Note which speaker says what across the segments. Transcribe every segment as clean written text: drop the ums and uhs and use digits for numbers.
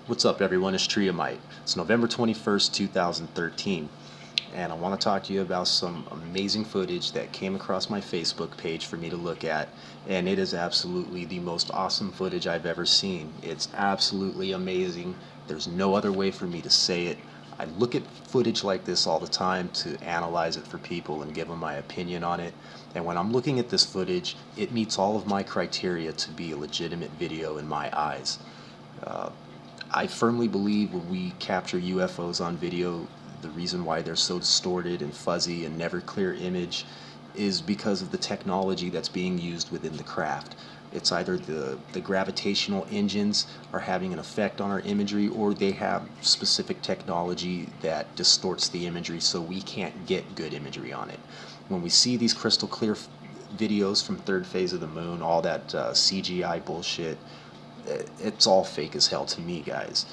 Speaker 1: What's up, everyone? It's Triamite. It's November 21st, 2013, and I want to talk to you about some amazing footage that came across my Facebook page for me to look at, and it is absolutely the most awesome footage I've ever seen. It's absolutely amazing. There's no other way for me to say it. I look at footage like this all the time to analyze it for people and give them my opinion on it. And when I'm looking at this footage, it meets all of my criteria to be a legitimate video in my eyes. I firmly believe when we capture UFOs on video, the reason why they're so distorted and fuzzy and never clear image is because of the technology that's being used within the craft. It's either the gravitational engines are having an effect on our imagery, or they have specific technology that distorts the imagery so we can't get good imagery on it. When we see these crystal clear videos from third phase of the moon, all that CGI bullshit, it's all fake as hell to me, guys.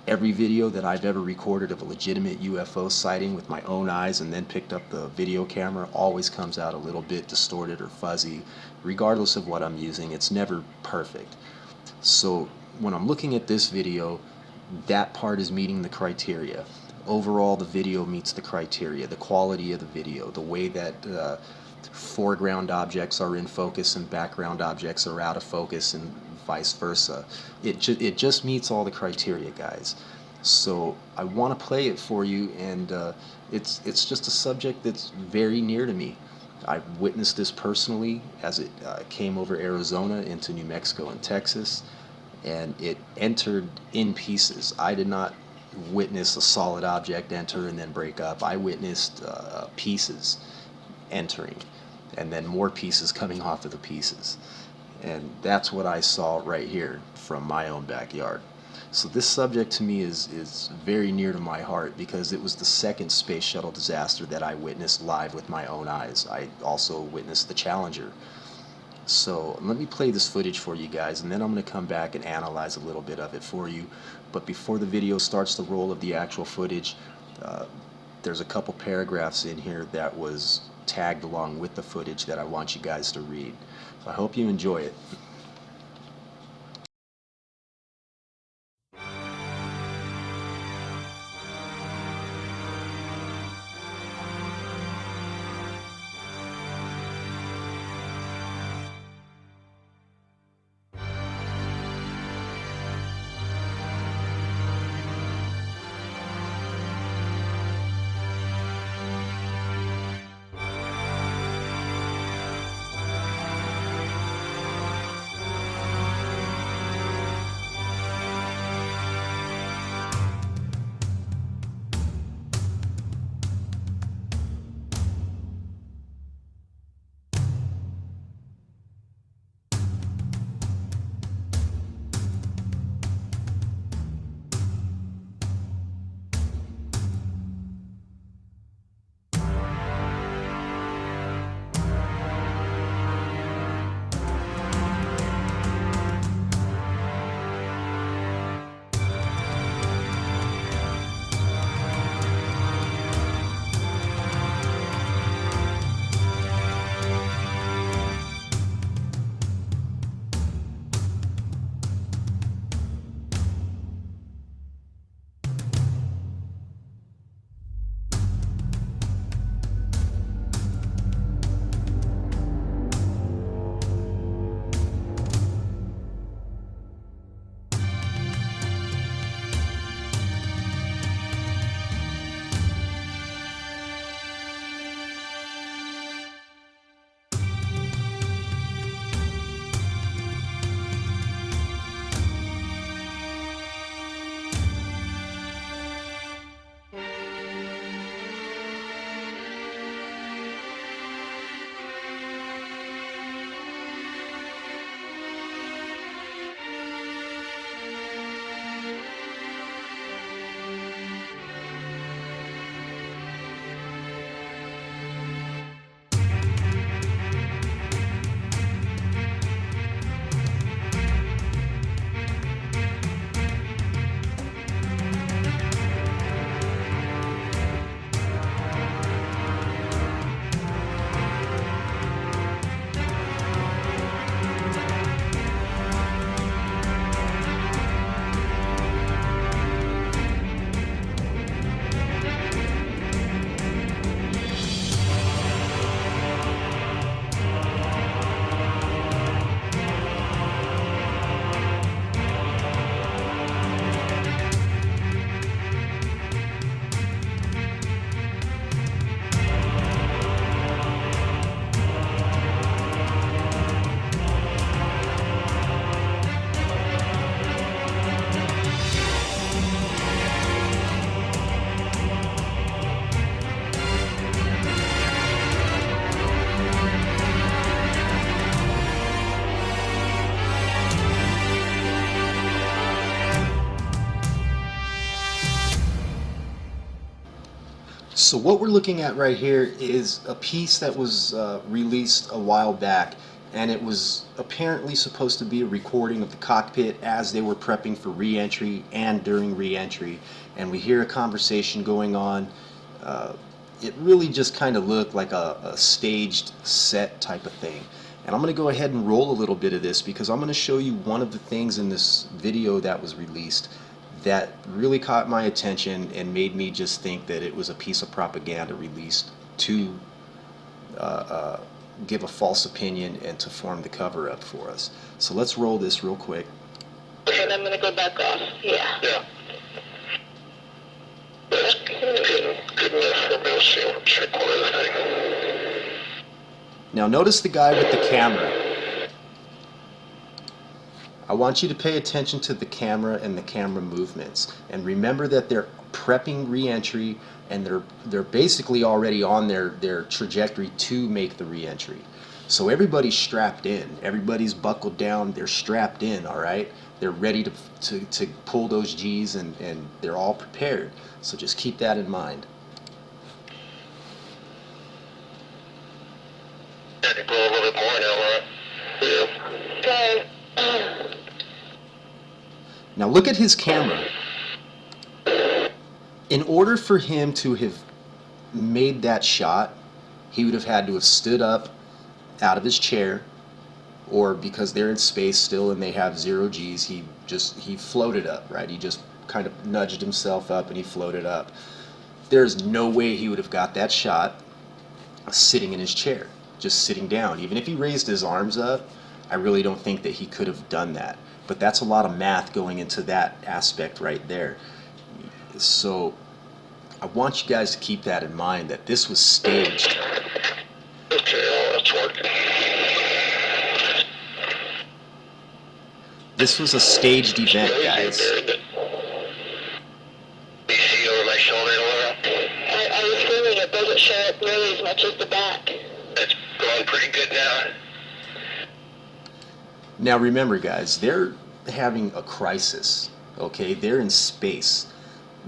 Speaker 1: Every video that I've ever recorded of a legitimate UFO sighting with my own eyes and then picked up the video camera always comes out a little bit distorted or fuzzy. Regardless of what I'm using, it's never perfect. So when I'm looking at this video, that part is meeting the criteria. Overall, the video meets the criteria. The quality of the video, the way that foreground objects are in focus and background objects are out of focus, and vice versa. It just meets all the criteria, guys. So I want to play it for you, and it's just a subject that's very near to me. I've witnessed this personally as it came over Arizona into New Mexico and Texas, and it entered in pieces. I did not witness a solid object enter and then break up. I witnessed pieces entering and then more pieces coming off of the pieces. And that's what I saw right here from my own backyard. So this subject to me is very near to my heart because it was the second space shuttle disaster that I witnessed live with my own eyes. I also witnessed the Challenger. So let me play this footage for you guys, and then I'm going to come back and analyze a little bit of it for you. But before the video starts the roll of the actual footage, there's a couple paragraphs in here that was tagged along with the footage that I want you guys to read. So I hope you enjoy it. So what we're looking at right here is a piece that was released a while back, and it was apparently supposed to be a recording of the cockpit as they were prepping for re-entry and during re-entry. And we hear a conversation going on. It really just kind of looked like a staged set type of thing. And I'm going to go ahead and roll a little bit of this because I'm going to show you one of the things in this video that was released that really caught my attention and made me just think that it was a piece of propaganda released to give a false opinion and to form the cover up for us. So let's roll this real quick.
Speaker 2: And I'm going to go back off. Yeah.
Speaker 3: Yeah. Good enough for me to see what check one of the thing.
Speaker 1: Now notice the guy with the camera. I want you to pay attention to the camera and the camera movements, and remember that they're prepping re-entry, and they're basically already on their trajectory to make the re-entry. So everybody's strapped in, everybody's buckled down, they're strapped in, all right? They're ready to pull those G's, and they're all prepared. So just keep that in mind.
Speaker 3: Can you blow a little bit more now, Laura? Yeah.
Speaker 2: Okay.
Speaker 1: Now look at his camera. In order for him to have made that shot, he would have had to have stood up out of his chair, or because they're in space still and they have 0 G's, he floated up, right? He just kind of nudged himself up and he floated up. There's no way he would have got that shot sitting in his chair, just sitting down. Even if he raised his arms up, I really don't think that he could have done that. But that's a lot of math going into that aspect right there. So I want you guys to keep that in mind, that this was staged.
Speaker 3: Okay, that's working.
Speaker 1: This was a staged event, guys.
Speaker 3: You see over my shoulder, Laura?
Speaker 2: I was feeling it doesn't show up nearly as much as the back.
Speaker 3: It's going pretty good now.
Speaker 1: Now remember, guys, they're having a crisis, okay? They're in space.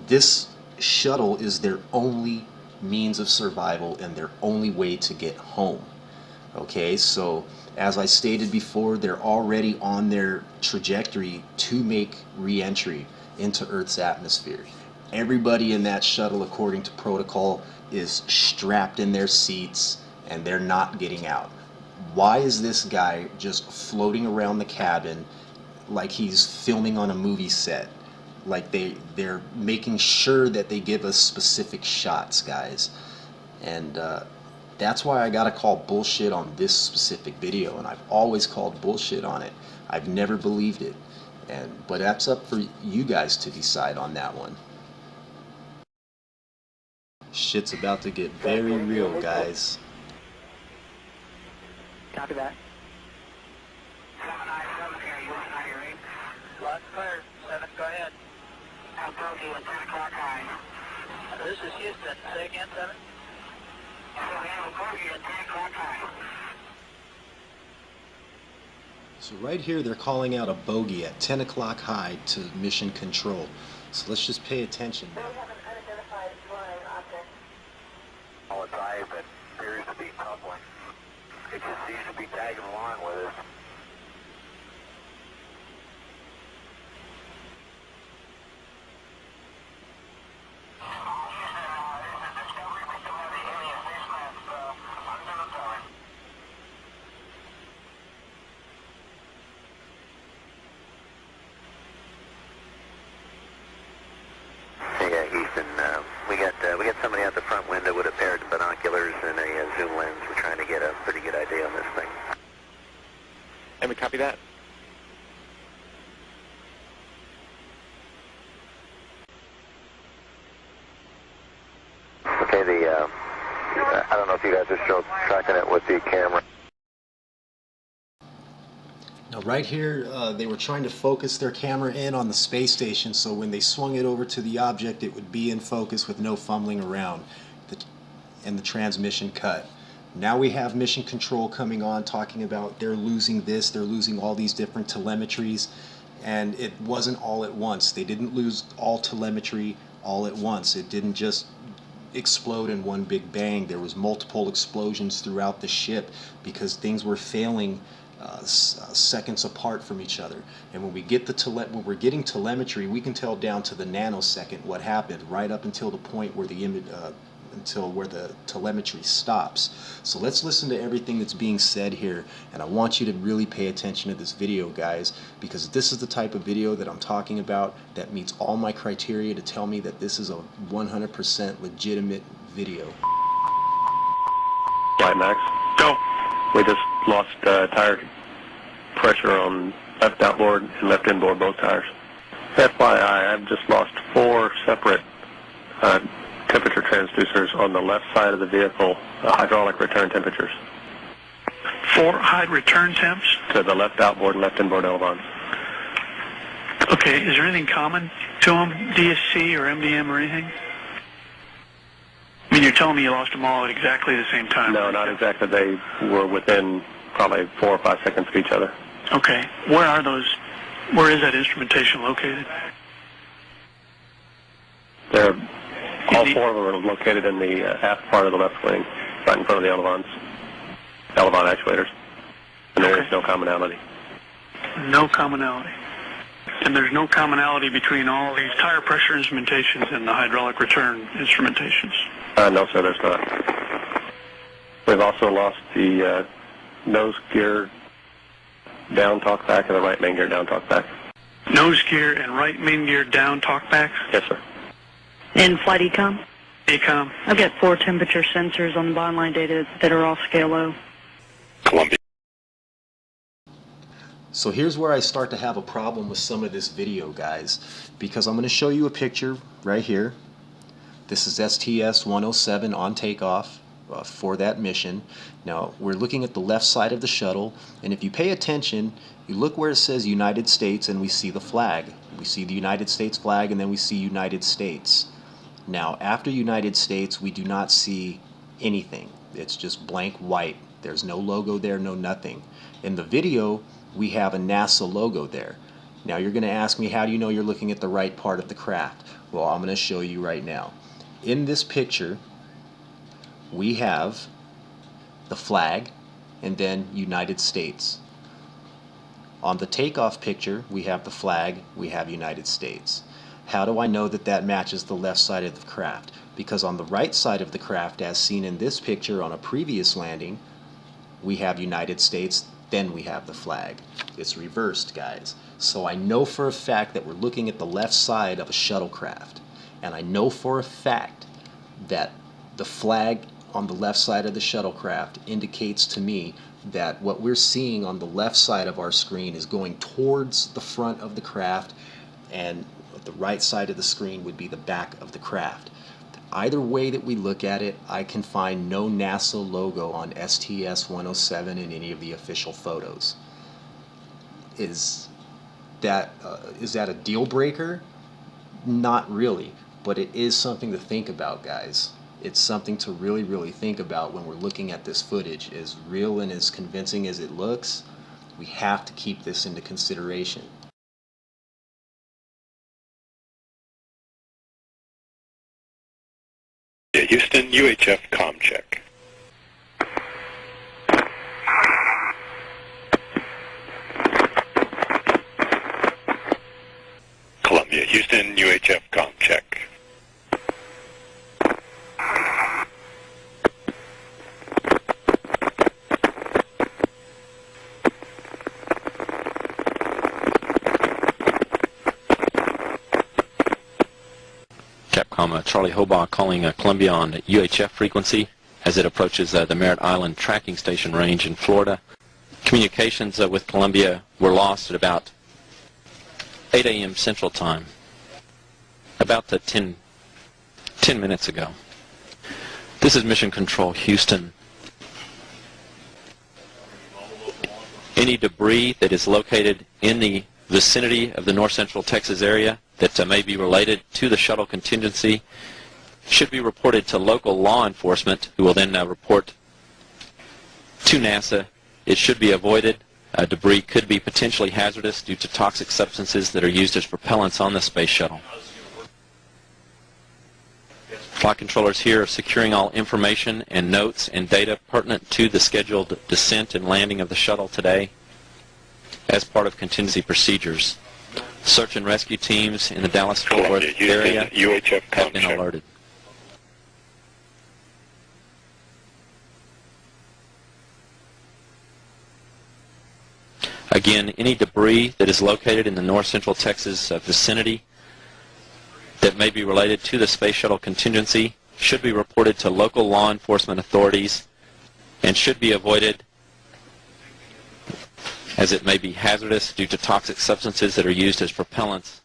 Speaker 1: This shuttle is their only means of survival and their only way to get home, okay? So as I stated before, they're already on their trajectory to make re-entry into Earth's atmosphere. Everybody in that shuttle, according to protocol, is strapped in their seats and they're not getting out. Why is this guy just floating around the cabin like he's filming on a movie set? Like they're making sure that they give us specific shots, guys. And that's why I gotta call bullshit on this specific video, and I've always called bullshit on it. I've never believed it. But that's up for you guys to decide on that one. Shit's about to get very real, guys.
Speaker 2: Copy that.
Speaker 3: 797 here, you want to hear 8?
Speaker 2: Lots clear. 7, go ahead.
Speaker 3: I'll go to you at 10 o'clock high.
Speaker 2: This is Houston. Say again, 7.
Speaker 3: I'll go to you at 10 o'clock high.
Speaker 1: So right here they're calling out a bogey at 10 o'clock high to mission control. So let's just pay attention.
Speaker 2: We have an unidentified flying object.
Speaker 3: All it's high, but appears to be public. It just seems to be tagging along with us. Yeah, Houston, we got somebody out the front window with a pair of binoculars and a zoom lens. We're trying to get a pretty good idea on this thing.
Speaker 4: And we copy that.
Speaker 3: Okay, I don't know if you guys are still tracking it with the camera.
Speaker 1: Now right here, they were trying to focus their camera in on the space station, so when they swung it over to the object, it would be in focus with no fumbling around, and the transmission cut. Now we have mission control coming on, talking about they're losing this, they're losing all these different telemetries, and it wasn't all at once. They didn't lose all telemetry all at once. It didn't just explode in one big bang. There was multiple explosions throughout the ship because things were failing seconds apart from each other. And when we get when we're getting telemetry, we can tell down to the nanosecond what happened, right up until the point where the image until where the telemetry stops. So let's listen to everything that's being said here, and I want you to really pay attention to this video, guys, because this is the type of video that I'm talking about that meets all my criteria to tell me that this is a 100% legitimate video.
Speaker 5: Flight Max.
Speaker 4: Go.
Speaker 5: We just lost tire pressure on left outboard and left inboard, both tires. FYI, I've just lost 4 separate temperature transducers on the left side of the vehicle, hydraulic return temperatures.
Speaker 6: 4 high return temps?
Speaker 5: To the left outboard and left inboard elevons.
Speaker 6: Okay, is there anything common to them, DSC or MDM or anything? I mean, you're telling me you lost them all at exactly the same time?
Speaker 5: No, not exactly. They were within probably 4 or 5 seconds of each other.
Speaker 6: Okay, where are those? Where is that instrumentation located?
Speaker 5: They're all 4 of them are located in the aft part of the left wing, right in front of the elevon actuators. And there is no commonality.
Speaker 6: No commonality. And there's no commonality between all these tire pressure instrumentations and the hydraulic return instrumentations?
Speaker 5: No, sir, there's not. We've also lost the nose gear down talkback and the right main gear down talkback.
Speaker 6: Nose gear and right main gear down talkbacks?
Speaker 5: Yes, sir.
Speaker 7: In flight econ?
Speaker 6: Econ.
Speaker 7: I've got 4 temperature sensors on the bottom line data that are off scale low.
Speaker 4: Columbia.
Speaker 1: So here's where I start to have a problem with some of this video, guys, because I'm going to show you a picture right here. This is STS107 on takeoff for that mission. Now we're looking at the left side of the shuttle, and if you pay attention, you look where it says United States and we see the flag. We see the United States flag, and then we see United States. Now after United States, we do not see anything. It's just blank white. There's no logo there, no nothing. In the video, we have a NASA logo there. Now you're going to ask me, how do you know you're looking at the right part of the craft? Well, I'm going to show you right now. In this picture, we have the flag and then United States. On the takeoff picture, we have the flag, we have United States. How do I know that that matches the left side of the craft? Because on the right side of the craft, as seen in this picture on a previous landing, we have United States, then we have the flag. It's reversed, guys. So I know for a fact that we're looking at the left side of a shuttlecraft. And I know for a fact that the flag on the left side of the shuttlecraft indicates to me that what we're seeing on the left side of our screen is going towards the front of the craft, and the right side of the screen would be the back of the craft. Either way that we look at it, I can find no NASA logo on STS107 in any of the official photos. Is that a deal breaker? Not really, but it is something to think about, guys. It's something to really, really think about when we're looking at this footage. As real and as convincing as it looks, we have to keep this into consideration.
Speaker 8: Houston, UHF comm check. Columbia, Houston, UHF comm check.
Speaker 9: Capcom, Charlie Hobaugh calling Columbia on UHF frequency as it approaches the Merritt Island tracking station range in Florida. Communications with Columbia were lost at about 8 a.m. Central Time, about 10 minutes ago. This is Mission Control, Houston. Any debris that is located in the vicinity of the north central Texas area that may be related to the shuttle contingency should be reported to local law enforcement, who will then report to NASA. It should be avoided. Debris could be potentially hazardous due to toxic substances that are used as propellants on the space shuttle. Flight controllers here are securing all information and notes and data pertinent to the scheduled descent and landing of the shuttle today as part of contingency procedures. Search and rescue teams in the Dallas-Fort Worth
Speaker 8: Columbia, Houston,
Speaker 9: area
Speaker 8: UHF
Speaker 9: have been
Speaker 8: ComCheck.
Speaker 9: alerted. Again, any debris that is located in the north central Texas vicinity that may be related to the space shuttle contingency should be reported to local law enforcement authorities and should be avoided as it may be hazardous due to toxic substances that are used as propellants